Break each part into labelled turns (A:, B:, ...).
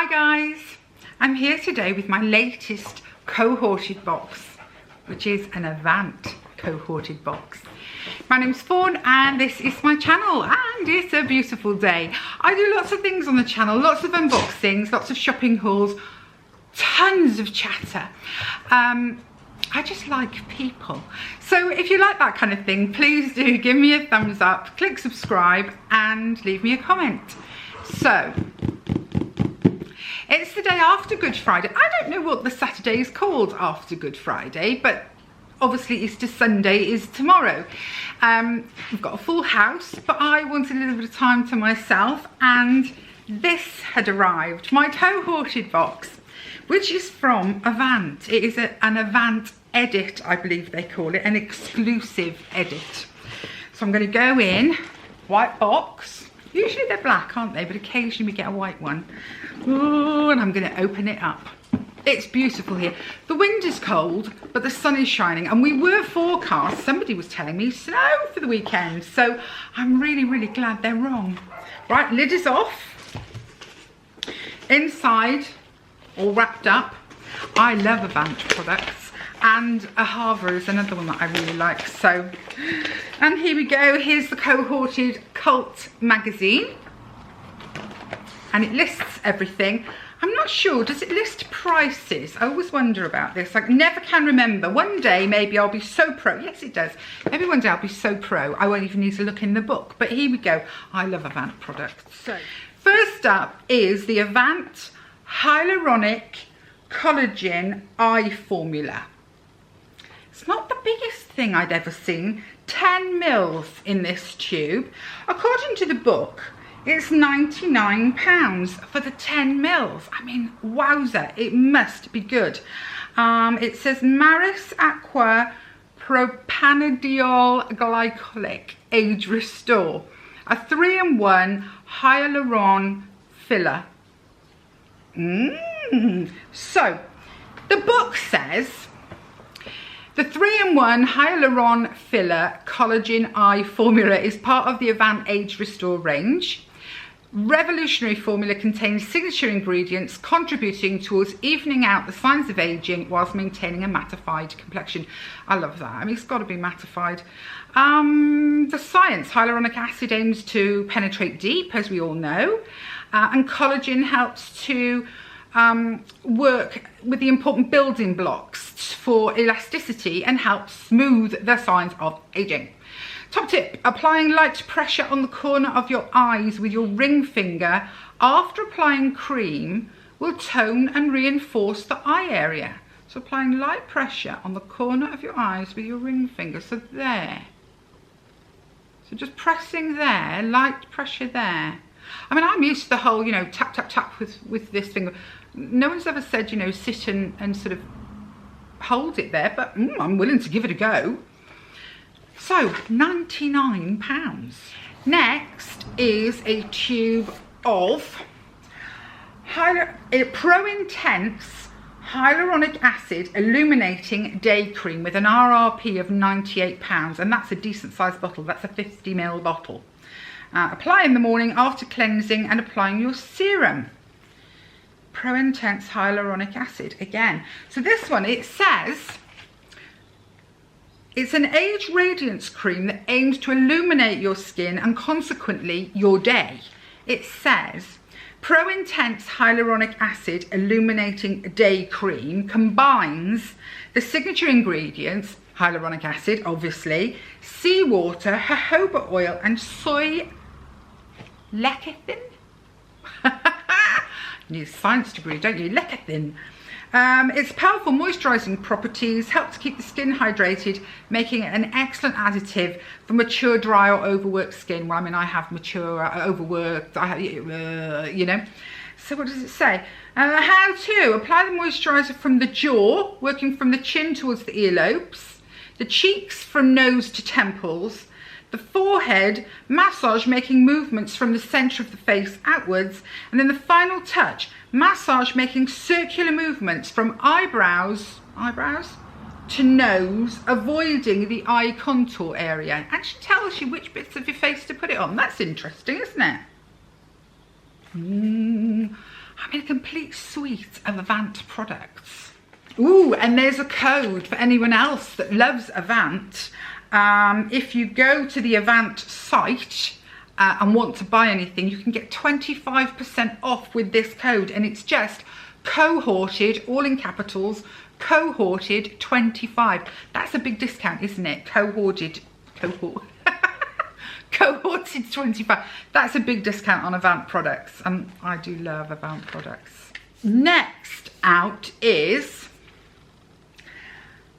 A: Hi guys, I'm here today with my latest Cohorted box, which is an Avant Cohorted box. My name's Fawn and this is my channel, and it's a beautiful day. I do lots of things on the channel, lots of unboxings, lots of shopping hauls, tons of chatter. I just like people. So if you like that kind of thing, please do give me a thumbs up, click subscribe and leave me a comment. So, it's the day after Good Friday. I don't know what the Saturday is called after Good Friday, but obviously Easter Sunday is tomorrow. We've got a full house, but I wanted a little bit of time to myself, and this had arrived, my Cohorted box, which is from Avant. It is an Avant edit, I believe they call it, an exclusive edit. So I'm going to go in, white box. Usually they're black, aren't they? But occasionally we get a white one. Ooh, and I'm going to open it up. It's beautiful here. The wind is cold, but the sun is shining. And we were forecast, somebody was telling me, snow for the weekend. So I'm really, really glad they're wrong. Right, lid is off. Inside, all wrapped up. I love Avant products. And a Harbour is another one that I really like. So, and here we go. Here's the Cohorted Cult magazine. And it lists everything. I'm not sure, does it list prices? I always wonder about this. I never can remember. One day, maybe I'll be so pro. Yes, it does. Maybe one day I'll be so pro, I won't even need to look in the book. But here we go. I love Avant products. So, first up is the Avant Hyaluronic Collagen Eye Formula. It's not the biggest thing I'd ever seen. 10 mils in this tube. According to the book, it's £99 for the 10 mils. I mean, wowza, it must be good. It says Maris Aqua Propanediol Glycolic Age Restore. A 3-in-1 hyaluron filler. So, the book says the 3-in-1 hyaluron filler collagen eye formula is part of the Avant Age Restore range. Revolutionary formula contains signature ingredients contributing towards evening out the signs of aging whilst maintaining a mattified complexion. I love that. I mean, it's got to be mattified. The science: hyaluronic acid aims to penetrate deep, as we all know, and collagen helps to work with the important building blocks for elasticity and help smooth the signs of aging. Top tip: applying light pressure on the corner of your eyes with your ring finger after applying cream will tone and reinforce the eye area. So applying light pressure on the corner of your eyes with your ring finger, so there. So just pressing there, light pressure there. I mean, I'm used to the whole, you know, tap, tap, tap with this finger. No one's ever said, you know, sit and sort of hold it there, but I'm willing to give it a go. So, £99. Next is a tube of ProIntense Hyaluronic Acid Illuminating Day Cream with an RRP of £98, and that's a decent sized bottle. That's a 50ml bottle. Apply in the morning after cleansing and applying your serum. ProIntense Hyaluronic Acid again. So this one, it says it's an age radiance cream that aims to illuminate your skin and consequently your day. It says ProIntense Hyaluronic Acid Illuminating Day Cream combines the signature ingredients, hyaluronic acid obviously, seawater, jojoba oil and soy lecithin. You need a science degree, don't you? Lecithin. Its powerful moisturising properties help to keep the skin hydrated, making it an excellent additive for mature, dry or overworked skin. Well, I mean, I have mature, overworked, I have, you know. So what does it say? How to apply the moisturiser from the jaw, working from the chin towards the earlobes, the cheeks from nose to temples, the forehead, massage making movements from the centre of the face outwards, and then the final touch, massage making circular movements from eyebrows to nose, avoiding the eye contour area. It actually tells you which bits of your face to put it on. That's interesting, isn't it? I mean, a complete suite of Avant products. Ooh, and there's a code for anyone else that loves Avant. If you go to the Avant site and want to buy anything, you can get 25% off with this code, and it's just Cohorted, all in capitals, Cohorted 25. That's a big discount, isn't it? Cohorted 25. That's a big discount on Avant products. I do love Avant products. Next out is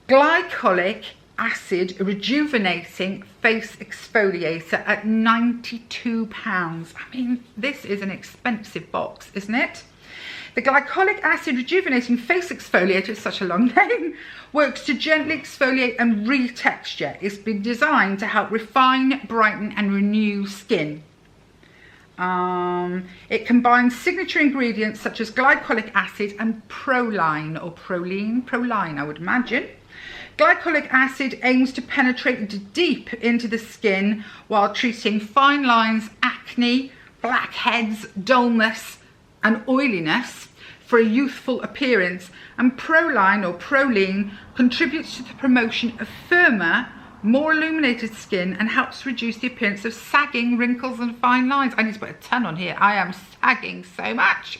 A: glycolic acid rejuvenating face exfoliator at £92. I mean, this is an expensive box, isn't it? The glycolic acid rejuvenating face exfoliator, it's such a long name, works to gently exfoliate and retexture. It's been designed to help refine, brighten and renew skin. It combines signature ingredients such as glycolic acid and proline, or proline I would imagine. Glycolic acid aims to penetrate deep into the skin while treating fine lines, acne, blackheads, dullness and oiliness for a youthful appearance, and proline or proline contributes to the promotion of firmer, more illuminated skin and helps reduce the appearance of sagging, wrinkles and fine lines. I need to put a ton on here. I am sagging so much.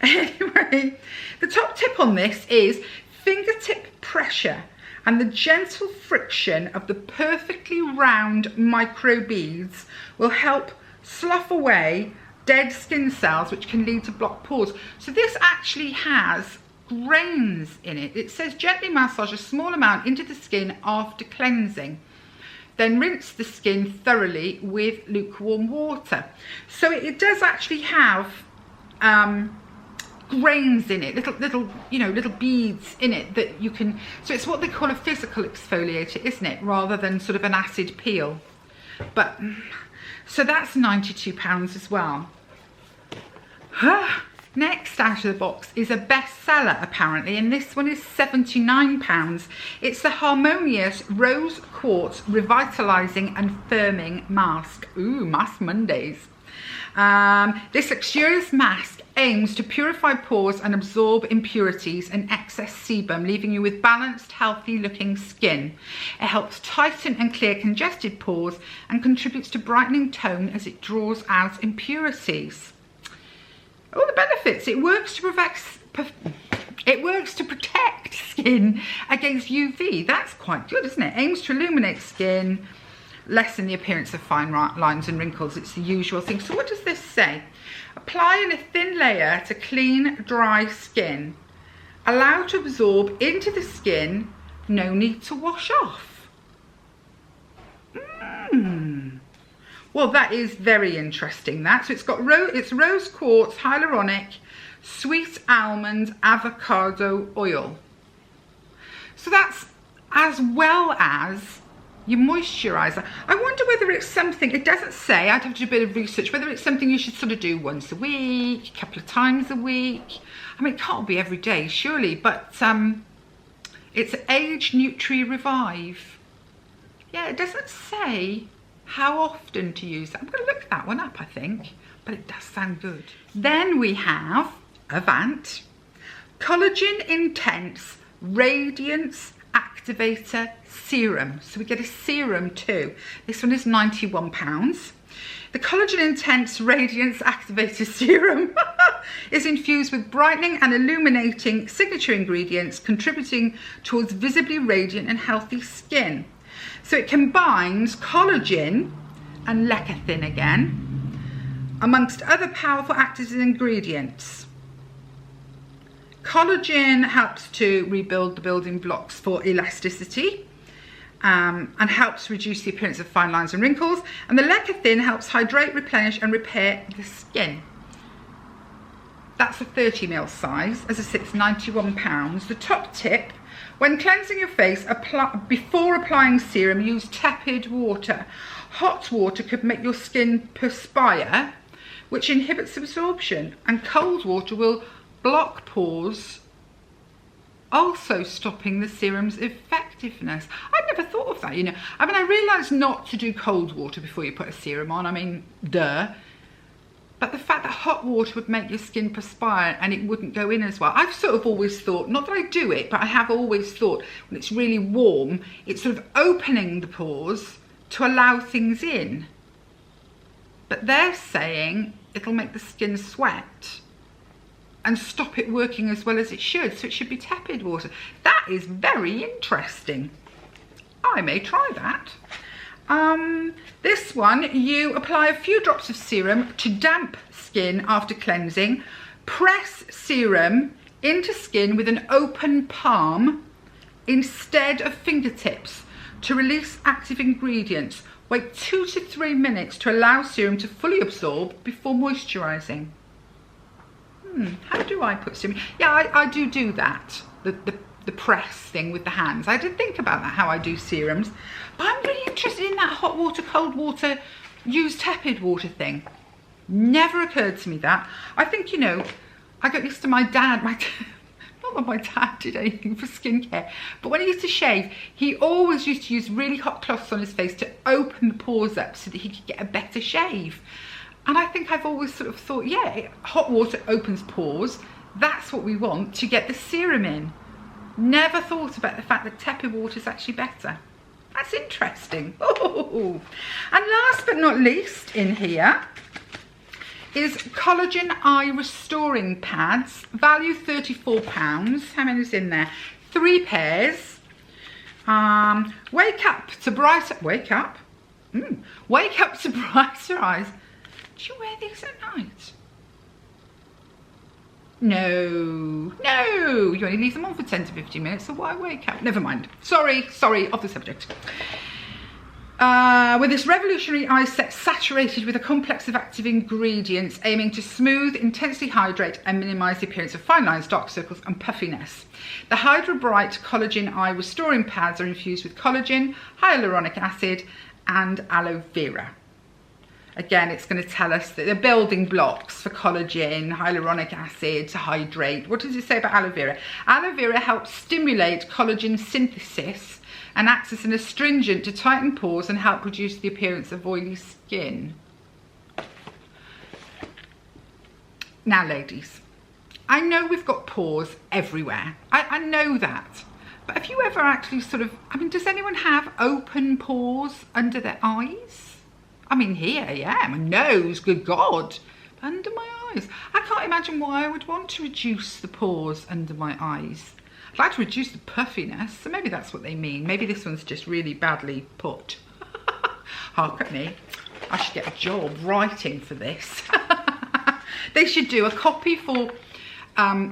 A: Anyway, the top tip on this is fingertip pressure and the gentle friction of the perfectly round micro beads will help slough away dead skin cells, which can lead to blocked pores. So this actually has grains in it. It says gently massage a small amount into the skin after cleansing. Then rinse the skin thoroughly with lukewarm water. So it does actually have grains in it, little beads in it that you can, so it's what they call a physical exfoliator, isn't it? Rather than sort of an acid peel. But so that's £92 as well. Next out of the box is a bestseller apparently, and this one is £79. It's the Harmonious Rose Quartz Revitalising and Firming Mask. Ooh, Mask Mondays. This luxurious mask aims to purify pores and absorb impurities and excess sebum, leaving you with balanced, healthy looking skin. It helps tighten and clear congested pores and contributes to brightening tone as it draws out impurities. All the benefits. It works to protect skin against UV. That's quite good, isn't it? Aims to illuminate skin, lessen the appearance of fine lines and wrinkles. It's the usual thing. So what does this say? Apply in a thin layer to clean, dry skin. Allow to absorb into the skin. No need to wash off. Well, that is very interesting, that. So it's got it's rose quartz, hyaluronic, sweet almond, avocado oil. So that's as well as your moisturiser. I wonder whether it's something, it doesn't say, I'd have to do a bit of research, whether it's something you should sort of do once a week, a couple of times a week. I mean, it can't be every day, surely, but it's Age Nutri Revive. Yeah, it doesn't say how often to use that. I'm going to look that one up, I think, but it does sound good. Then we have Avant Collagen Intense Radiance Activator Serum. So we get a serum too. This one is £91. The Collagen Intense Radiance Activator Serum is infused with brightening and illuminating signature ingredients, contributing towards visibly radiant and healthy skin. So it combines collagen and lecithin again, amongst other powerful active ingredients. Collagen helps to rebuild the building blocks for elasticity and helps reduce the appearance of fine lines and wrinkles. And the lecithin helps hydrate, replenish and repair the skin. That's a 30ml size. As I said, it's £91. The top tip: when cleansing your face, before applying serum, use tepid water. Hot water could make your skin perspire, which inhibits absorption, and cold water will block pores, also stopping the serum's effectiveness. I'd never thought of that, you know. I mean, I realised not to do cold water before you put a serum on. I mean, duh. but the fact that hot water would make your skin perspire and it wouldn't go in as well. I've sort of always thought, not that I do it, but I have always thought when it's really warm, it's sort of opening the pores to allow things in. But they're saying it'll make the skin sweat and stop it working as well as it should. So it should be tepid water. That is very interesting. I may try that. This one, you apply a few drops of serum to damp skin after cleansing. Press serum into skin with an open palm instead of fingertips to release active ingredients. Wait 2 to 3 minutes to allow serum to fully absorb before moisturising. How do I put serum? Yeah, I do that. The press thing with the hands. I did think about that, how I do serums. But I'm really interested in that hot water, cold water, use tepid water thing. Never occurred to me that. I think, you know, I got used to my dad. Not that my dad did anything for skincare, but when he used to shave, he always used to use really hot cloths on his face to open the pores up so that he could get a better shave. And I think I've always sort of thought, yeah, hot water opens pores. That's what we want to get the serum in. Never thought about the fact that tepid water is actually better. That's interesting. Oh. And last but not least in here is Collagen Eye Restoring Pads, value £34. How many is in there? 3 pairs. Wake up to brighter eyes. Do you wear these at night? No, you only leave them on for 10 to 15 minutes, so why wake up? Never mind. Sorry, off the subject. With this revolutionary eye set saturated with a complex of active ingredients aiming to smooth, intensely hydrate and minimise the appearance of fine lines, dark circles and puffiness. The Hydra Bright Collagen Eye Restoring Pads are infused with collagen, hyaluronic acid and aloe vera. Again, it's going to tell us that the building blocks for collagen, hyaluronic acid to hydrate. What does it say about aloe vera? Aloe vera helps stimulate collagen synthesis and acts as an astringent to tighten pores and help reduce the appearance of oily skin. Now, ladies, I know we've got pores everywhere. I know that. But have you ever actually sort of, I mean, does anyone have open pores under their eyes? I mean, here, yeah, my nose, good God, under my eyes. I can't imagine why I would want to reduce the pores under my eyes. I'd like to reduce the puffiness, so maybe that's what they mean. Maybe this one's just really badly put. Hark at me. I should get a job writing for this. They should do a copy for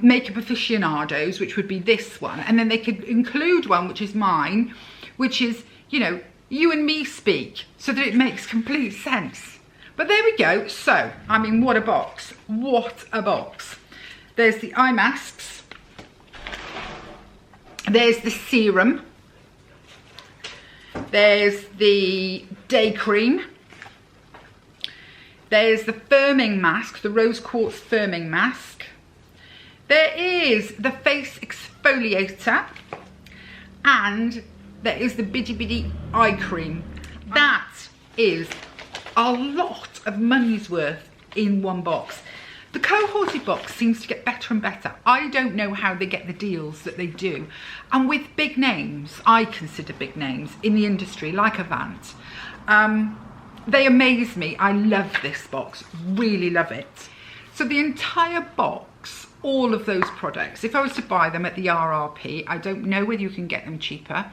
A: makeup aficionados, which would be this one, and then they could include one, which is mine, which is, you know, you and me speak, so that it makes complete sense. But there we go. So, I mean, what a box. What a box. There's the eye masks. There's the serum. There's the day cream. There's the firming mask, the rose quartz firming mask. There is the face exfoliator. And there is the bitty bitty eye cream. That is a lot of money's worth in one box. The Cohorted box seems to get better and better. I don't know how they get the deals that they do. And with big names, I consider big names in the industry, like Avant, they amaze me. I love this box, really love it. So the entire box, all of those products, if I was to buy them at the RRP, I don't know whether you can get them cheaper,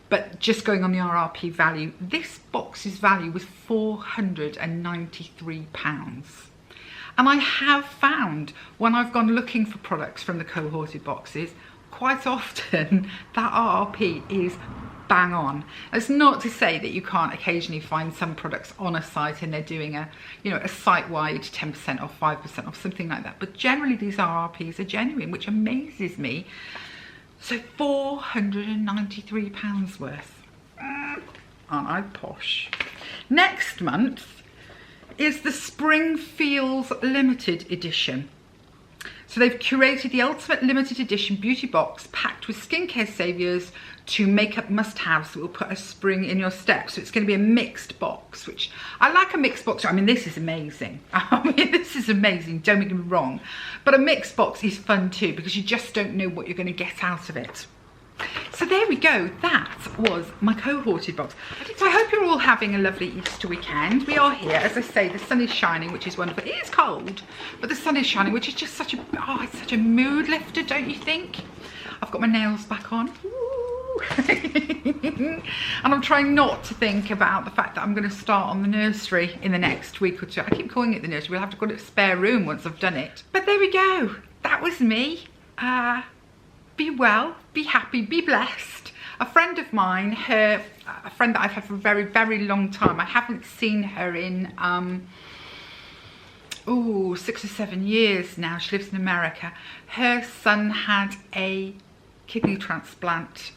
A: but just going on the RRP value, this box's value was £493. And I have found when I've gone looking for products from the Cohorted boxes, quite often that RRP is bang on. That's not to say that you can't occasionally find some products on a site and they're doing a, you know, a site-wide 10% off, 5% off, something like that. But generally these RRPs are genuine, which amazes me. So £493 worth. Aren't I posh? Next month is the Spring Feels Limited Edition. So they've curated the ultimate limited edition beauty box packed with skincare saviours to makeup must-haves that will put a spring in your step. So it's going to be a mixed box, which I like a mixed box. I mean, this is amazing. This is amazing, don't get me wrong. But a mixed box is fun too, because you just don't know what you're going to get out of it. So there we go, that was my Cohorted box. So I hope you're all having a lovely Easter weekend. We are here, as I say, the sun is shining, which is wonderful. It is cold, but the sun is shining, which is just such a, oh, it's such a mood lifter, don't you think? I've got my nails back on. And I'm trying not to think about the fact that I'm going to start on the nursery in the next week or two. I keep calling it the nursery. We'll have to call it a spare room once I've done it. But there we go. That was me. Be well, be happy, be blessed. A friend of mine, a friend that I've had for a very, very long time. I haven't seen her in 6 or 7 years now. She lives in America. Her son had a kidney transplant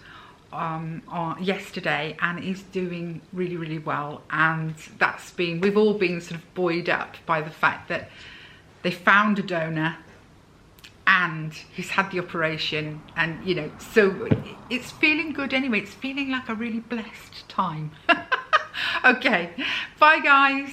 A: yesterday, and is doing really, really well. And that's been, we've all been sort of buoyed up by the fact that they found a donor and he's had the operation, and you know, so it's feeling good anyway. It's feeling like a really blessed time. Okay, bye guys.